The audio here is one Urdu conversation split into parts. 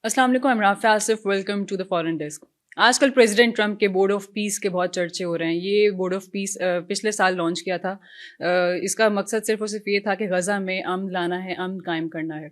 السلام علیکم، I'm Rafay Asif. Welcome to the foreign desk. آج کل پریزیڈنٹ ٹرمپ کے بورڈ آف پیس کے بہت چرچے ہو رہے ہیں. یہ بورڈ آف پیس پچھلے سال لانچ کیا تھا. اس کا مقصد صرف اور صرف یہ تھا کہ غزہ میں امن لانا ہے، امن قائم کرنا ہے.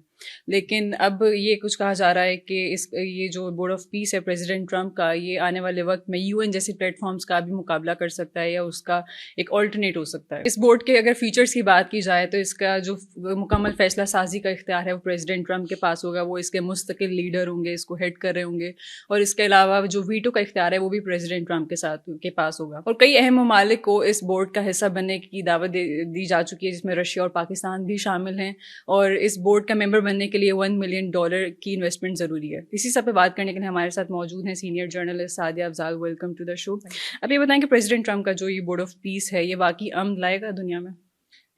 لیکن اب یہ کچھ کہا جا رہا ہے کہ یہ جو بورڈ آف پیس ہے پریزیڈنٹ ٹرمپ کا، یہ آنے والے وقت میں UN جیسی پلیٹ فارمس کا بھی مقابلہ کر سکتا ہے یا اس کا ایک آلٹرنیٹ ہو سکتا ہے. اس بورڈ کے اگر فیچرس کی بات کی جائے تو اس کا جو مکمل فیصلہ سازی کا اختیار ہے وہ پریزیڈنٹ ٹرمپ کے پاس ہوگا. وہ اس کے مستقل لیڈر ہوں گے، اس کو ہیڈ کر رہے ہوں گے. اور اس کے علاوہ جو ویٹو کا اختیار ہے وہ بھی پریزیڈنٹ ٹرمپ کے پاس ہوگا. اور کئی اہم ممالک کو اس بورڈ کا حصہ بننے کی دعوت دی جا چکی ہے، جس میں رشیا اور پاکستان بھی شامل ہیں. اور اس بورڈ کا ممبر بننے کے لیے $1 ملین کی انویسٹمنٹ ضروری ہے. اسی سب پہ بات کرنے کے لیے ہمارے ساتھ موجود ہیں senior journalist Sadia Afzal. Welcome to the show. اب یہ بتائیں کہ پریزیڈنٹ ٹرمپ کا جو یہ بورڈ آف پیس ہے، یہ واقعی امن لائے گا دنیا میں؟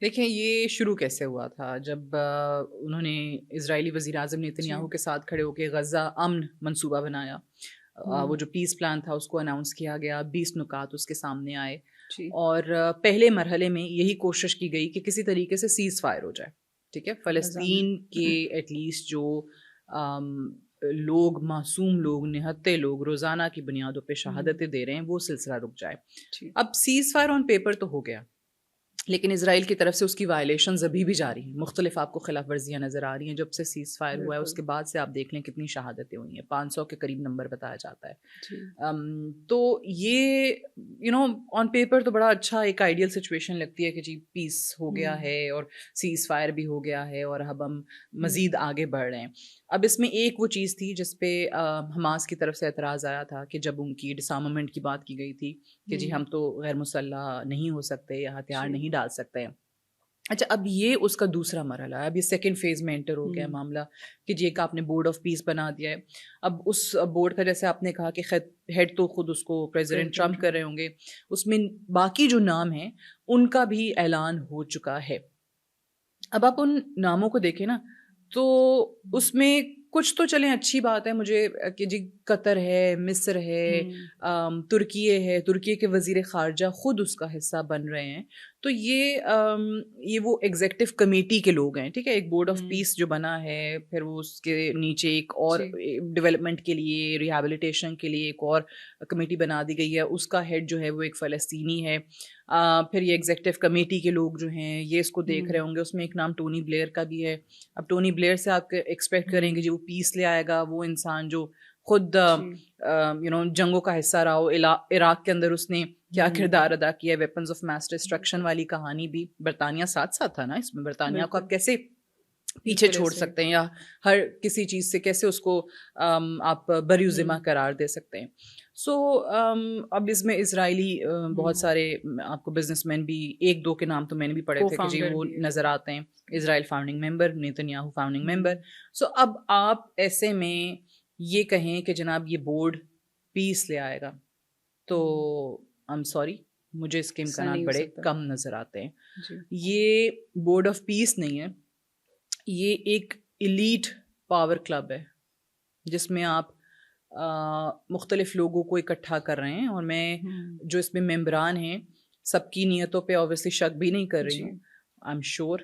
دیکھیں، یہ شروع کیسے ہوا تھا جب انہوں نے اسرائیلی وزیر اعظم نیتنیاہو کے ساتھ کھڑے ہو کے غزہ امن منصوبہ بنایا. وہ جو پیس پلان تھا اس کو اناؤنس کیا گیا، 20 نکات اس کے سامنے آئے. اور پہلے مرحلے میں یہی کوشش کی گئی کہ کسی طریقے سے سیز فائر ہو جائے. ٹھیک ہے، فلسطین کے ایٹ لیسٹ جو لوگ، معصوم لوگ، نہتے لوگ روزانہ کی بنیادوں پہ شہادتیں دے رہے ہیں، وہ سلسلہ رک جائے. اب سیز فائر آن پیپر تو ہو گیا، لیکن اسرائیل کی طرف سے اس کی وائلیشنز ابھی بھی جاری ہیں. مختلف آپ کو خلاف ورزیاں نظر آ رہی ہیں جب سے سیز فائر ہوا ہے. اس کے بعد سے آپ دیکھ لیں کتنی شہادتیں ہوئی ہیں، 500 کے قریب نمبر بتایا جاتا ہے. تو یہ آن پیپر تو بڑا اچھا ایک آئیڈیل سچویشن لگتی ہے کہ جی پیس ہو گیا ہے اور سیز فائر بھی ہو گیا ہے اور اب ہم مزید آگے بڑھ رہے ہیں. اب اس میں ایک وہ چیز تھی جس پہ حماس کی طرف سے اعتراض آیا تھا کہ جب ان کی ڈسارمامنٹ کی بات کی گئی تھی کہ جی ہم تو غیر مسلح نہیں ہو سکتے یا ہتھیار نہیں ڈال سکتے ہیں. اچھا، اب یہ اس کا دوسرا مرحلہ ہے. اب یہ سیکنڈ فیز میں انٹر ہو گیا معاملہ کہ جی ایک آپ نے بورڈ آف پیس بنا دیا ہے. اب اس بورڈ کا جیسے آپ نے کہا کہ ہیڈ تو خود اس کو پریزیڈنٹ ٹرمپ کر رہے ہوں گے، اس میں باقی جو نام ہیں ان کا بھی اعلان ہو چکا ہے. اب آپ ان ناموں کو دیکھیں نا تو اس میں کچھ تو چلیں اچھی بات ہے مجھے کہ جی قطر ہے، مصر ہے، ترکیے کے وزیر خارجہ خود اس کا حصہ بن رہے ہیں. تو یہ وہ ایگزیکٹو کمیٹی کے لوگ ہیں. ٹھیک ہے، ایک بورڈ آف پیس جو بنا ہے، پھر وہ اس کے نیچے ایک اور ڈیولپمنٹ کے لیے، ریہیبلیٹیشن کے لیے ایک اور کمیٹی بنا دی گئی ہے. اس کا ہیڈ جو ہے وہ ایک فلسطینی ہے. پھر یہ ایگزیکٹو کمیٹی کے لوگ جو ہیں یہ اس کو دیکھ رہے ہوں گے. اس میں ایک نام ٹونی بلیئر کا بھی ہے. اب ٹونی بلیئر سے آپ ایکسپیکٹ کریں گے جی وہ پیس لے آئے گا، وہ انسان جو خود جنگوں کا حصہ رہا ہو. عراق کے اندر اس نے کیا کردار ادا کیا، ویپنز آف میس ڈسٹرکشن والی کہانی بھی. برطانیہ ساتھ ساتھ تھا نا اس میں. برطانیہ کو آپ کیسے پیچھے چھوڑ سکتے ہیں یا ہر کسی چیز سے کیسے اس کو آپ بری ذمہ قرار دے سکتے ہیں. سو اب اس میں اسرائیلی بہت سارے آپ کو بزنس مین بھی، ایک دو کے نام تو میں نے بھی پڑھے تھے کہ جی وہ نظر آتے ہیں. اسرائیل فاؤنڈنگ ممبر، نیتنیاہو فاؤنڈنگ ممبر. سو اب آپ ایسے میں یہ کہیں کہ جناب یہ بورڈ پیس لے آئے گا تو I'm sorry، مجھے اس کے امکانات بڑے کم نظر آتے ہیں. یہ بورڈ آف پیس نہیں ہے، یہ ایک ایلیٹ پاور کلب ہے جس میں آپ مختلف لوگوں کو اکٹھا کر رہے ہیں. اور میں جو اس میں ممبران ہیں سب کی نیتوں پہ اوبویسلی شک بھی نہیں کر رہی ہوں. آئی ایم شیور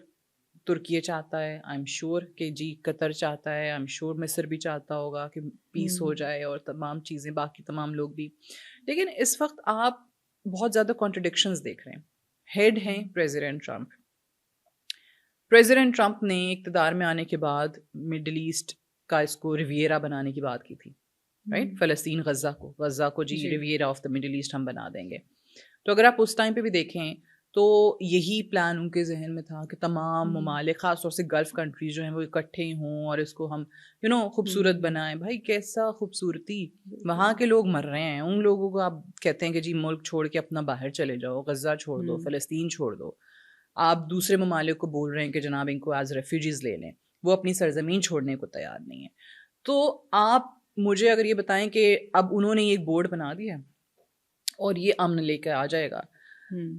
ترکیہ چاہتا ہے، آئی ایم شیور کہ جی قطر چاہتا ہے، آئی ایم شیور مصر بھی چاہتا ہوگا کہ پیس ہو جائے اور تمام چیزیں، باقی تمام لوگ بھی. لیکن اس وقت آپ بہت زیادہ کانٹرڈکشنز دیکھ رہے ہیں. ہیڈ ہیں پریزیڈنٹ ٹرمپ. پریزیڈنٹ ٹرمپ نے اقتدار میں آنے کے بعد مڈل ایسٹ کا اس کو ریویرا بنانے کی بات کی تھی، رائٹ؟ فلسطین، غزہ کو جی ریویرا آف دا مڈل ایسٹ ہم بنا دیں گے. تو اگر آپ اس ٹائم پہ بھی دیکھیں تو یہی پلان ان کے ذہن میں تھا کہ تمام ممالک، خاص طور سے گلف کنٹریز جو ہیں وہ اکٹھے ہوں اور اس کو ہم خوبصورت بنائیں. بھائی کیسا خوبصورتی، وہاں کے لوگ مر رہے ہیں. ان لوگوں کو آپ کہتے ہیں کہ جی ملک چھوڑ کے اپنا باہر چلے جاؤ، غزہ چھوڑ دو، فلسطین چھوڑ دو. آپ دوسرے ممالک کو بول رہے ہیں کہ جناب ان کو ایز ریفیوجیز لے لیں. وہ اپنی سرزمین چھوڑنے کو تیار نہیں ہے. تو آپ مجھے اگر یہ بتائیں کہ اب انہوں نے ایک بورڈ بنا دیا اور یہ امن لے کے آ جائے گا،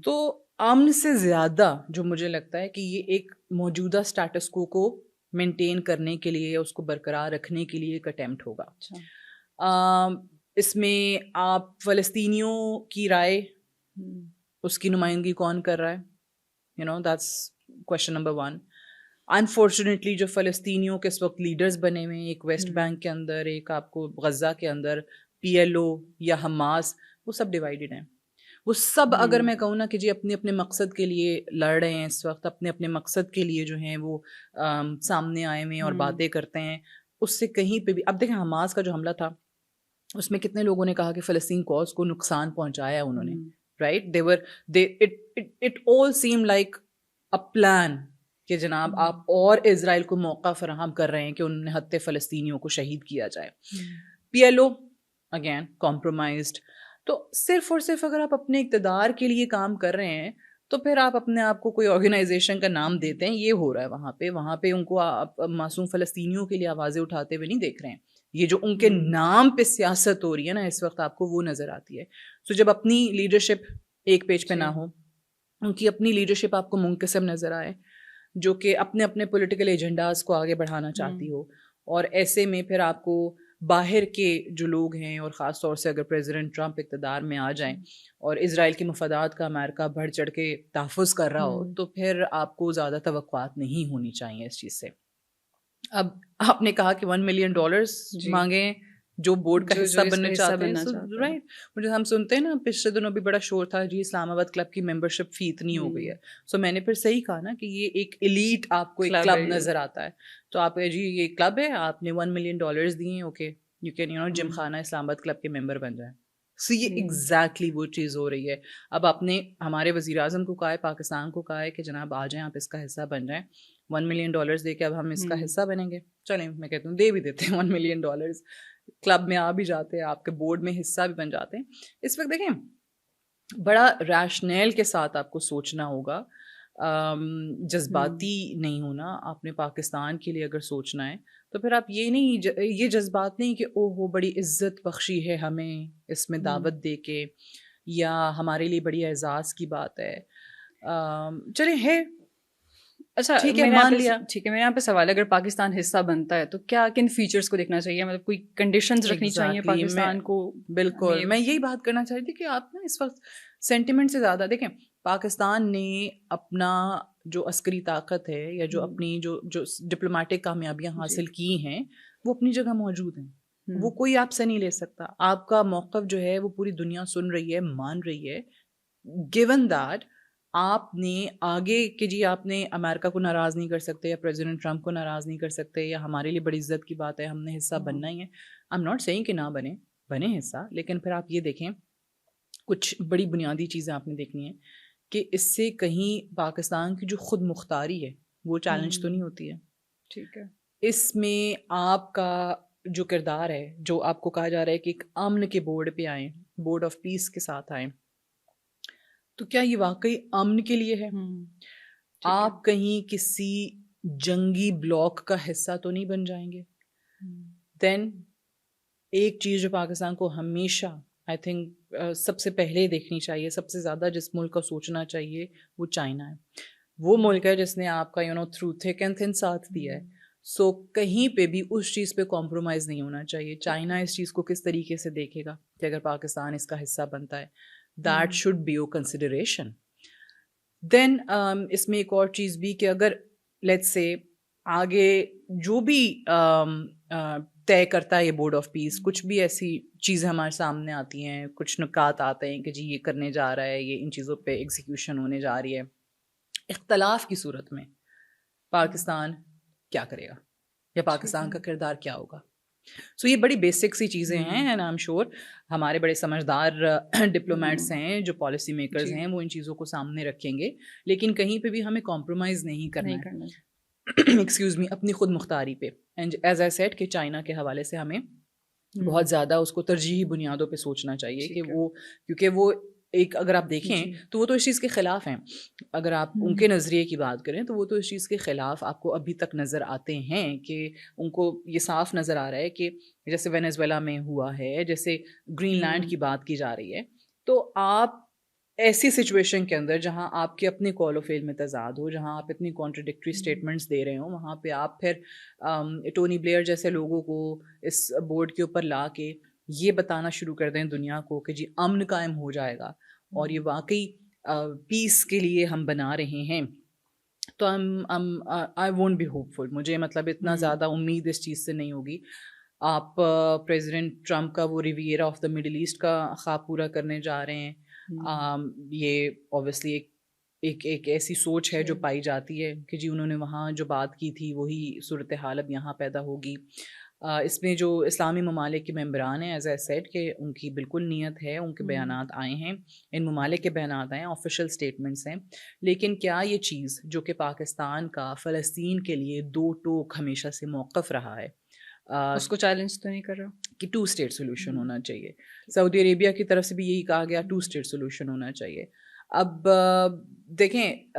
تو امن سے زیادہ جو مجھے لگتا ہے کہ یہ ایک موجودہ سٹیٹس کو مینٹین کرنے کے لیے، اس کو برقرار رکھنے کے لیے ایک اٹیمپٹ ہوگا. اس میں آپ فلسطینیوں کی رائے، اس کی نمائندگی کون کر رہا ہے؟ That's question number 1. انفارچونیٹلی جو فلسطینیوں کے اس وقت لیڈرز بنے ہوئے ہیں، ایک ویسٹ بینک کے اندر، ایک آپ کو غزہ کے اندر پی ایل او یا حماس، وہ سب ڈیوائیڈڈ ہیں. وہ سب اگر میں کہوں نا کہ جی اپنے اپنے مقصد کے لیے لڑ رہے ہیں اس وقت، اپنے اپنے مقصد کے لیے جو ہیں وہ سامنے آئے ہوئے ہیں اور باتیں کرتے ہیں، اس سے کہیں پہ بھی. اب دیکھیں حماس کا جو حملہ تھا اس میں کتنے لوگوں نے کہا کہ فلسطین کوز کو نقصان پہنچایا انہوں نے، right. It all same like a plan کہ جناب آپ اور اسرائیل کو موقع فراہم کر رہے ہیں کہ انہوں نے حتی فلسطینیوں کو شہید کیا جائے. P L O again compromised. تو صرف اور صرف اگر آپ اپنے اقتدار کے لیے کام کر رہے ہیں تو پھر آپ اپنے آپ کو کوئی آرگنائزیشن کا نام دیتے ہیں. یہ ہو رہا ہے وہاں پہ ان کو آپ معصوم فلسطینیوں کے لیے آوازیں اٹھاتے ہوئے نہیں دیکھ رہے ہیں. یہ جو ان کے نام پہ سیاست ہو رہی ہے نا اس وقت، آپ کو وہ نظر آتی ہے. سو جب اپنی لیڈرشپ ایک پیج پہ نہ ہو، ان کی اپنی لیڈرشپ آپ کو منقسم نظر آئے جو کہ اپنے اپنے پولیٹیکل ایجنڈاز کو آگے بڑھانا چاہتی ہو، اور ایسے میں پھر آپ کو باہر کے جو لوگ ہیں، اور خاص طور سے اگر پریزیڈنٹ ٹرمپ اقتدار میں آ جائیں اور اسرائیل کے مفادات کا امریکہ بڑھ چڑھ کے تحفظ کر رہا ہو، تو پھر آپ کو زیادہ توقعات نہیں ہونی چاہیے اس چیز سے. اب آپ نے کہا کہ $1 ملین مانگیں جو بورڈ کا حصہ بننا چاہتے ہیں، رائٹ. مجھے ہم سنتے ہیں نا پچھلے دنوں بھی بڑا شور تھا جی اسلام آباد کلب کی ممبرشپ فی اتنی ہو گئی ہے. سو میں نے پھر صحیح کہا نا کہ یہ ایک ایلیٹ آپ کو ایک کلب نظر آتا ہے. تو آپ جی یہ کلب ہے، آپ نے $1 ملین دیے، اوکے یو کین جم خانہ اسلام آباد کلب کے ممبر بن جائیں. سو یہ ایگزیکٹلی وہ چیز ہو رہی ہے. اب آپ نے ہمارے وزیر اعظم کو کہا ہے، پاکستان کو کہا ہے کہ جناب آ جائیں، آپ اس کا حصہ بن جائیں. $1 ملین دے کے اب ہم اس کا حصہ بنیں گے. چلیں میں کہتا ہوں دے بھی دیتے ہیں $1 ملین، کلب میں آ بھی جاتے ہیں، آپ کے بورڈ میں حصہ بھی بن جاتے ہیں. اس وقت دیکھیں بڑا ریشنل کے ساتھ آپ کو سوچنا ہوگا، جذباتی نہیں ہونا. آپ نے پاکستان کے لیے اگر سوچنا ہے تو پھر آپ یہ جذبات نہیں کہ او ہو بڑی عزت بخشی ہے ہمیں اس میں دعوت دے کے، یا ہمارے لیے بڑی اعزاز کی بات ہے. چلیں ہے اچھا ٹھیک ہے، مان لیا. ٹھیک ہے، میرے یہاں پہ سوال ہے، اگر پاکستان حصہ بنتا ہے تو کیا کن فیچرز کو دیکھنا چاہیے؟ مطلب کوئی کنڈیشنز رکھنی چاہیے پاکستان کو؟ بالکل میں یہی بات کرنا چاہتی تھی کہ آپ نا اس وقت سینٹیمنٹ سے زیادہ دیکھیں. پاکستان نے اپنا جو عسکری طاقت ہے یا جو اپنی جو ڈپلومیٹک کامیابیاں حاصل کی ہیں وہ اپنی جگہ موجود ہیں. وہ کوئی آپ سے نہیں لے سکتا. آپ کا موقف جو ہے وہ پوری دنیا سن رہی ہے، مان رہی ہے. گیون دیٹ آپ نے آگے کہ جی آپ نے امریکہ کو ناراض نہیں کر سکتے، یا پریزیڈنٹ ٹرمپ کو ناراض نہیں کر سکتے، یا ہمارے لیے بڑی عزت کی بات ہے ہم نے حصہ بننا ہی ہے. آئی ایم ناٹ سیئنگ کہ نہ بنے حصہ، لیکن پھر آپ یہ دیکھیں کچھ بڑی بنیادی چیزیں آپ نے دیکھنی ہے کہ اس سے کہیں پاکستان کی جو خود مختاری ہے وہ چیلنج تو نہیں ہوتی ہے. ٹھیک ہے، اس میں آپ کا جو کردار ہے، جو آپ کو کہا جا رہا ہے کہ ایک امن کے بورڈ پہ آئیں، بورڈ آف پیس کے ساتھ آئیں، تو کیا یہ واقعی امن کے لیے ہے؟ آپ کہیں کسی جنگی بلاک کا حصہ تو نہیں بن جائیں گے؟ دین ایک چیز جو پاکستان کو ہمیشہ آئی تھنک سب سے پہلے دیکھنی چاہیے، سب سے زیادہ جس ملک کا سوچنا چاہیے وہ چائنا ہے. وہ ملک ہے جس نے آپ کا تھرو تھک اینڈ تھن ساتھ دیا ہے. سو کہیں پہ بھی اس چیز پہ کمپرومائز نہیں ہونا چاہیے. چائنا اس چیز کو کس طریقے سے دیکھے گا کہ اگر پاکستان اس کا حصہ بنتا ہے، that should be your consideration. Then اس میں ایک اور چیز بھی کہ اگر لیٹس سے آگے جو بھی طے کرتا ہے یہ بورڈ آف پیس، کچھ بھی ایسی چیزیں ہمارے سامنے آتی ہیں، کچھ نکات آتے ہیں کہ جی یہ کرنے جا رہا ہے، یہ ان چیزوں پہ ایگزیکیوشن ہونے جا رہی ہے، اختلاف کی صورت میں پاکستان کیا کرے گا یا پاکستان کا کردار کیا ہوگا. سو یہ بڑی بیسک سی چیزیں ہیں، اینڈ آئی ایم شیور ہمارے بڑے سمجھدار ڈپلومیٹس ہیں جو پالیسی میکرز ہیں وہ ان چیزوں کو سامنے رکھیں گے، لیکن کہیں پہ بھی ہمیں کمپرومائز نہیں کرنا ہے ایکسکیوز می اپنی خود مختاری پہ. اینڈ ایز آئی سیڈ کہ چائنا کے حوالے سے ہمیں بہت زیادہ اس کو ترجیحی بنیادوں پہ سوچنا چاہیے کہ وہ، کیونکہ وہ ایک اگر آپ دیکھیں تو وہ تو اس چیز کے خلاف ہیں. اگر آپ ان کے نظریے کی بات کریں تو وہ تو اس چیز کے خلاف آپ کو ابھی تک نظر آتے ہیں کہ ان کو یہ صاف نظر آ رہا ہے کہ جیسے وینیزویلا میں ہوا ہے، جیسے گرین لینڈ کی بات کی جا رہی ہے. تو آپ ایسی سچویشن کے اندر جہاں آپ کے اپنے قول و فعل میں تضاد ہو، جہاں آپ اتنی کانٹرڈکٹری اسٹیٹمنٹس دے رہے ہوں، وہاں پہ آپ پھر ٹونی بلیئر جیسے لوگوں کو اس بورڈ کے اوپر لا کے یہ بتانا شروع کر دیں دنیا کو کہ جی امن قائم ہو جائے گا اور یہ واقعی پیس کے لیے ہم بنا رہے ہیں. تو آئی وونٹ بی ہوپ فل. مجھے مطلب اتنا زیادہ امید اس چیز سے نہیں ہوگی. آپ پریزیڈنٹ ٹرمپ کا وہ ریویئر آف دا مڈل ایسٹ کا خواب پورا کرنے جا رہے ہیں. یہ اوبیسلی ایک ایسی سوچ ہے جو پائی جاتی ہے کہ جی انہوں نے وہاں جو بات کی تھی وہی صورتحال اب یہاں پیدا ہوگی. اس میں جو اسلامی ممالک کے ممبران ہیں ایز اے سیٹ کہ ان کی بالکل نیت ہے, ان کے بیانات آئے ہیں, ان ممالک کے بیانات آئے ہیں, آفیشیل اسٹیٹمنٹس ہیں. لیکن کیا یہ چیز جو کہ پاکستان کا فلسطین کے لیے دو ٹوک ہمیشہ سے موقف رہا ہے, اس کو چیلنج تو نہیں کر رہا کہ 2 اسٹیٹ سولوشن ہونا چاہیے. سعودی عربیہ کی طرف سے بھی یہی کہا گیا 2 اسٹیٹ سولوشن ہونا چاہیے. اب دیکھیں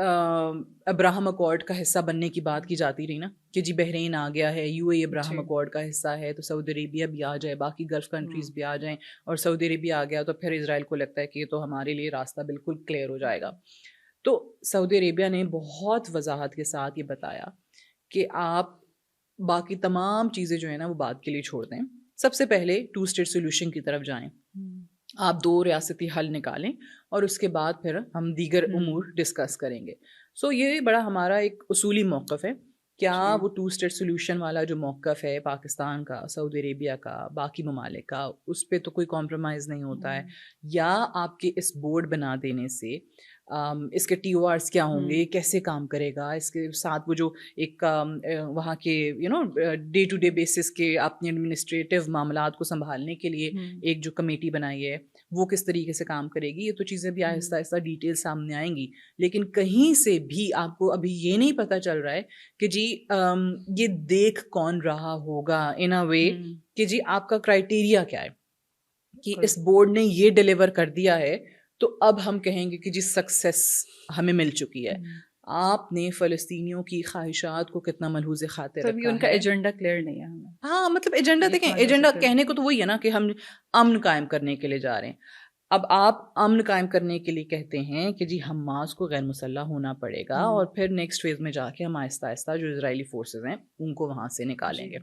ابراہم اکارڈ کا حصہ بننے کی بات کی جاتی رہی نا کہ جی بحرین آ گیا ہے, you a E Abraham accord کا حصہ ہے, تو سعودی عربیہ بھی آ جائے, باقی گلف کنٹریز بھی آ جائیں, اور سعودی عربیہ آ گیا تو پھر اسرائیل کو لگتا ہے کہ یہ تو ہمارے لیے راستہ بالکل کلیئر ہو جائے گا. تو سعودی عربیہ نے بہت وضاحت کے ساتھ یہ بتایا کہ آپ باقی تمام چیزیں جو ہیں نا وہ بات کے لیے چھوڑ دیں, سب سے پہلے 2 اسٹیٹ سولوشن کی طرف جائیں, آپ 2 ریاستی حل نکالیں اور اس کے بعد پھر ہم دیگر امور ڈسکس کریں گے. سو یہ بڑا ہمارا ایک اصولی موقف ہے. کیا وہ 2 اسٹیٹ سولوشن والا جو موقف ہے پاکستان کا, سعودی عربیہ کا, باقی ممالک کا, اس پہ تو کوئی کمپرومائز نہیں ہوتا ہے, یا آپ کے اس بورڈ بنا دینے سے اس کے ٹی او آرس کیا ہوں گے, کیسے کام کرے گا, اس کے ساتھ وہ جو ایک وہاں کے ڈے ٹو ڈے بیسس کے اپنے ایڈمنسٹریٹو معاملات کو سنبھالنے کے لیے ایک جو کمیٹی بنائی ہے وہ کس طریقے سے کام کرے گی. یہ تو چیزیں بھی آہستہ آہستہ ڈیٹیل سامنے آئیں گی, لیکن کہیں سے بھی آپ کو ابھی یہ نہیں پتہ چل رہا ہے کہ جی یہ دیکھ کون رہا ہوگا ان اے وے کہ جی آپ کا کرائٹیریا کیا ہے کہ اس بورڈ نے یہ ڈیلیور کر دیا ہے تو اب ہم کہیں گے کہ جی سکسیس ہمیں مل چکی ہے. آپ نے فلسطینیوں کی خواہشات کو کتنا ملحوظ خاطر رکھا ہے, ان کا ایجنڈا کلیئر نہیں ہے ہمیں. ہاں مطلب ایجنڈا دیکھیں, ایجنڈا کہنے کو تو وہی ہے نا کہ ہم امن قائم کرنے کے لیے جا رہے ہیں. اب آپ امن قائم کرنے کے لیے کہتے ہیں کہ جی حماس کو غیر مسلح ہونا پڑے گا, اور پھر نیکسٹ فیز میں جا کے ہم آہستہ آہستہ جو اسرائیلی فورسز ہیں ان کو وہاں سے نکالیں گے.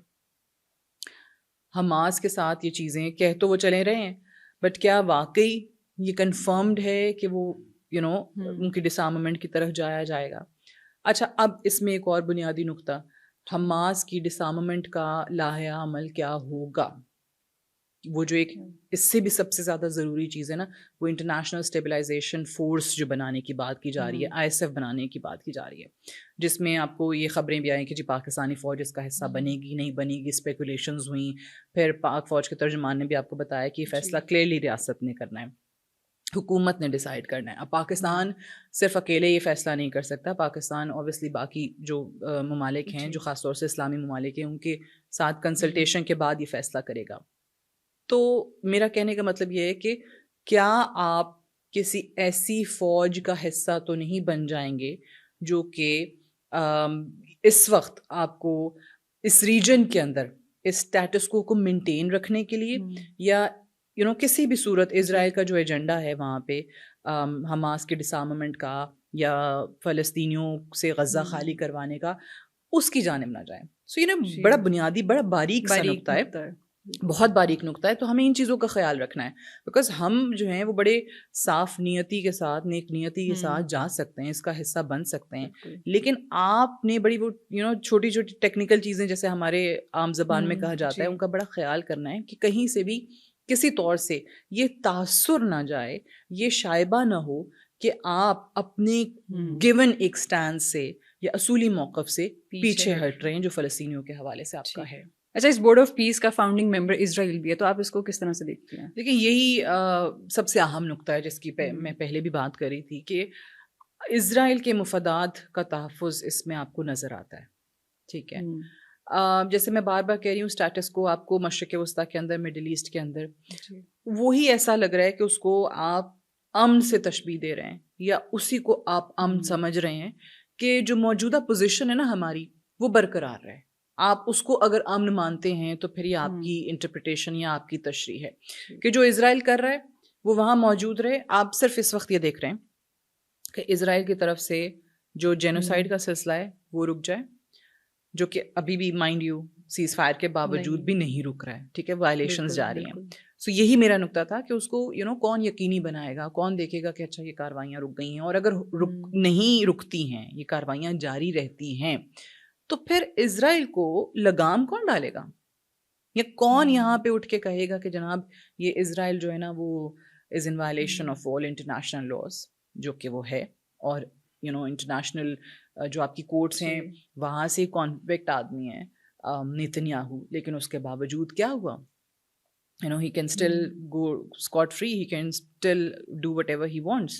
حماس کے ساتھ یہ چیزیں کہہ تو وہ چلے رہے ہیں, بٹ کیا واقعی یہ کنفرمڈ ہے کہ وہ ان کی ڈسارممنٹ کی طرف جایا جائے گا؟ اچھا, اب اس میں ایک اور بنیادی نقطہ, حماس کی ڈسارممنٹ کا لاحہ عمل کیا ہوگا. وہ جو ایک اس سے بھی سب سے زیادہ ضروری چیز ہے نا, وہ انٹرنیشنل اسٹیبلائزیشن فورس جو بنانے کی بات کی جا رہی ہے, ISF بنانے کی بات کی جا رہی ہے, جس میں آپ کو یہ خبریں بھی آئیں کہ جی پاکستانی فوج اس کا حصہ بنے گی نہیں بنے گی, اسپیکولیشنز ہوئیں. پھر پاک فوج کے ترجمان نے بھی آپ کو بتایا کہ یہ فیصلہ کلیئرلی ریاست نے کرنا ہے, حکومت نے ڈیسائیڈ کرنا ہے. اب پاکستان صرف اکیلے یہ فیصلہ نہیں کر سکتا, پاکستان اوبیسلی باقی جو ممالک ہیں جو خاص طور سے اسلامی ممالک ہیں ان کے ساتھ کنسلٹیشن کے بعد یہ فیصلہ کرے گا. تو میرا کہنے کا مطلب یہ ہے کہ کیا آپ کسی ایسی فوج کا حصہ تو نہیں بن جائیں گے جو کہ اس وقت آپ کو اس ریجن کے اندر اس اسٹیٹس کو مینٹین رکھنے کے لیے, یا کسی بھی صورت اسرائیل کا جو ایجنڈا ہے وہاں پہ حماس کے ڈسارممنٹ کا یا فلسطینیوں سے غزہ خالی کروانے کا, اس کی جانب نہ جائیں. سو یہ بڑا بنیادی بڑا باریک سا نقطہ ہے, بہت باریک نقطہ ہے. تو ہمیں ان چیزوں کا خیال رکھنا ہے, بیکاز ہم جو ہیں وہ بڑے صاف نیتی کے ساتھ, نیک نیتی کے ساتھ جا سکتے ہیں, اس کا حصہ بن سکتے ہیں, لیکن آپ نے بڑی وہ چھوٹی چھوٹی ٹیکنیکل چیزیں جیسے ہمارے عام زبان میں کہا جاتا ہے ان کا بڑا خیال کرنا ہے کہ کہیں سے بھی کسی طور سے یہ تاثر نہ جائے, یہ شائبہ نہ ہو کہ آپ اپنے گیون ایک سٹینڈ سے یا اصولی موقف سے پیچھے ہٹ رہے ہیں جو فلسطینیوں کے حوالے سے آپ کا ہے. اچھا, اس بورڈ آف پیس کا فاؤنڈنگ ممبر اسرائیل بھی ہے, تو آپ اس کو کس طرح سے دیکھتے ہیں؟ دیکھیں یہی سب سے اہم نقطہ ہے جس کی میں پہلے بھی بات کر رہی تھی کہ اسرائیل کے مفادات کا تحفظ اس میں آپ کو نظر آتا ہے. ٹھیک ہے, جیسے میں بار بار کہہ رہی ہوں اسٹیٹس کو آپ کو مشرق وسطیٰ کے اندر, مڈل ایسٹ کے اندر وہی ایسا لگ رہا ہے کہ اس کو آپ امن سے تشبیہ دے رہے ہیں, یا اسی کو آپ امن سمجھ رہے ہیں کہ جو موجودہ پوزیشن ہے نا ہماری وہ برقرار رہے. آپ اس کو اگر امن مانتے ہیں تو پھر یہ آپ کی انٹرپریٹیشن یا آپ کی تشریح ہے کہ جو اسرائیل کر رہا ہے وہ وہاں موجود رہے. آپ صرف اس وقت یہ دیکھ رہے ہیں کہ اسرائیل کی طرف سے جو جینوسائیڈ کا سلسلہ ہے وہ رک جائے, جو کہ ابھی بھی مائنڈ یو سیز فائر کے باوجود بھی نہیں رک رہا ہے. ٹھیک ہے, وائلیشنز جاری ہیں. سو یہی میرا نقطہ تھا کہ اس کو کون یقینی بنائے گا, کون دیکھے گا کہ اچھا یہ کاروائیاں رک گئی ہیں, اور اگر نہیں رکتی ہیں, یہ کاروائیاں جاری رہتی ہیں, تو پھر اسرائیل کو لگام کون ڈالے گا, یا کون یہاں پہ اٹھ کے کہے گا کہ جناب یہ اسرائیل جو ہے نا وہ is in violation of all international laws, جو کہ وہ ہے, اور انٹرنیشنل جو آپ کی کورٹس ہیں وہاں سے کانوکٹ آدمی ہیں نیتنیاہو, لیکن اس کے باوجود کیا ہوا, he can still go scot free, he can still do whatever he wants.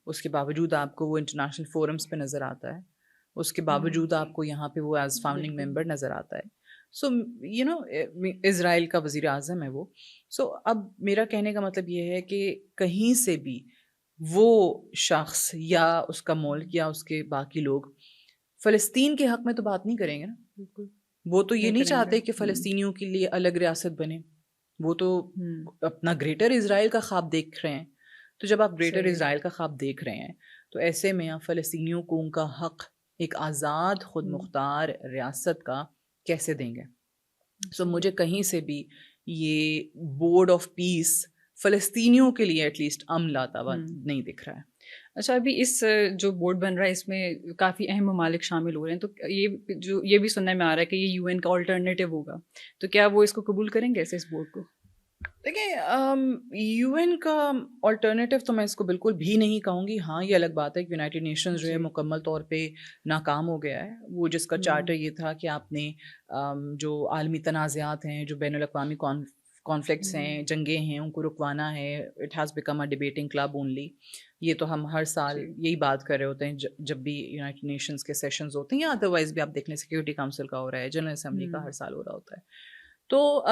اس کے باوجود آپ کو وہ انٹرنیشنل فورمز پہ نظر آتا ہے, اس کے باوجود آپ کو یہاں پہ وہ ایز فاؤنڈنگ ممبر نظر آتا ہے. سو اسرائیل کا وزیر اعظم ہے وہ. سو اب میرا کہنے کا مطلب یہ ہے کہ کہیں سے بھی وہ شخص یا اس کا ملک یا اس کے باقی لوگ فلسطین کے حق میں تو بات نہیں کریں گے نا. بالکل, وہ تو یہ نہیں چاہتے کہ فلسطینیوں کے لیے الگ ریاست بنے, وہ تو اپنا گریٹر اسرائیل کا خواب دیکھ رہے ہیں. تو جب آپ گریٹر اسرائیل کا خواب دیکھ رہے ہیں تو ایسے میں آپ فلسطینیوں کو ان کا حق ایک آزاد خود مختار ریاست کا کیسے دیں گے. سو مجھے کہیں سے بھی یہ بورڈ آف پیس فلسطینیوں کے لیے ایٹ لیسٹ امن لاتا ہوا نہیں دکھ رہا ہے. اچھا, ابھی اس جو بورڈ بن رہا ہے اس میں کافی اہم ممالک شامل ہو رہے ہیں, تو یہ بھی سننے میں آ رہا ہے کہ یہ یو این کا آلٹرنیٹیو ہوگا, تو کیا وہ اس کو قبول کریں گے ایسے اس بورڈ کو؟ دیکھیں, یو این کا آلٹرنیٹیو تو میں اس کو بالکل بھی نہیں کہوں گی. ہاں, یہ الگ بات ہے کہ یونائٹڈ نیشنز جو ہے مکمل طور پہ ناکام ہو گیا ہے. وہ جس کا چارٹر یہ تھا کہ آپ نے جو عالمی تنازعات ہیں, جو بین الاقوامی کانفلکٹس ہیں, جنگیں ہیں, ان کو رکوانا ہے. It has become a debating club only. یہ تو ہم ہر سال یہی بات کر رہے ہوتے ہیں جب بھی یونائٹڈ نیشنز کے سیشنز ہوتے ہیں, یا ادروائز بھی آپ دیکھ لیں سیکورٹی کاؤنسل کا ہو رہا ہے, جنرل اسمبلی کا ہر سال ہو رہا ہوتا ہے. تو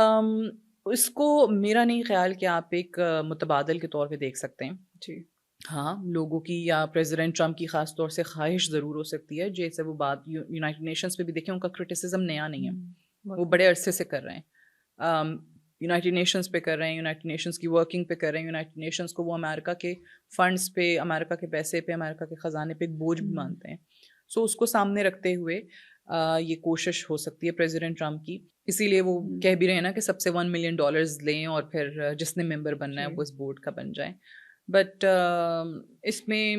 اس کو میرا نہیں خیال کہ آپ ایک متبادل کے طور پہ دیکھ سکتے ہیں. جی ہاں, لوگوں کی یا پریزیڈنٹ ٹرمپ کی خاص طور سے خواہش ضرور ہو سکتی ہے, جیسے وہ بات یونائٹڈ نیشنز پہ بھی دیکھیں, ان کا کرٹیسزم نیا نہیں ہے, وہ بڑے عرصے سے کر رہے ہیں. یونائٹڈ نیشنز پہ کر رہے ہیں, یونائٹڈ نیشنز کی ورکنگ پہ کر رہے ہیں. یونائٹڈ نیشنز کو وہ امریکہ کے فنڈس پہ, امریکہ کے پیسے پہ, امریکہ کے خزانے پہ ایک بوجھ بھی مانتے ہیں. سو اس کو سامنے رکھتے ہوئے یہ کوشش ہو سکتی ہے پریزیڈنٹ ٹرمپ کی. اسی لیے وہ کہہ بھی رہے ہیں نا کہ سب سے $1 ملین لیں اور پھر جس نے ممبر بننا ہے وہ اس بورڈ کا بن جائے. بٹ اس میں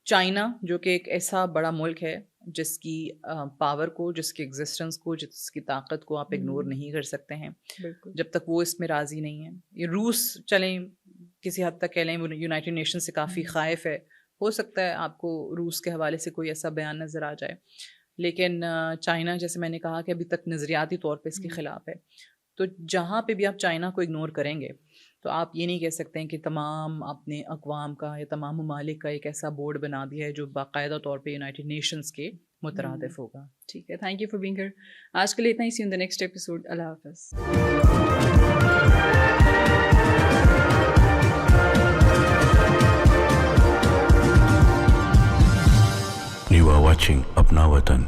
چائنا, جو کہ ایک ایسا بڑا ملک ہے جس کی پاور کو, جس کی ایگزسٹنس کو, جس کی طاقت کو آپ اگنور نہیں کر سکتے ہیں جب تک وہ اس میں راضی نہیں ہے. یہ روس چلیں کسی حد تک کہہ لیں, وہ یونائٹڈ نیشن سے کافی خائف ہے. ہو سکتا ہے آپ کو روس کے حوالے سے کوئی ایسا بیان نظر آ جائے, لیکن چائنا, جیسے میں نے کہا کہ ابھی تک نظریاتی طور پہ اس کے خلاف ہے. تو جہاں پہ بھی آپ چائنا کو اگنور کریں گے تو آپ یہ نہیں کہہ سکتے ہیں کہ تمام اپنے اقوام کا یا تمام ممالک کا ایک ایسا بورڈ بنا دیا ہے جو باقاعدہ طور پہ یونائٹڈ نیشنز کے مترادف ہوگا. ٹھیک ہے, thank you for being here. آج کے لیے اتنا ہی. See you in the next episode. اللہ حافظ. You are watching Apna Watan.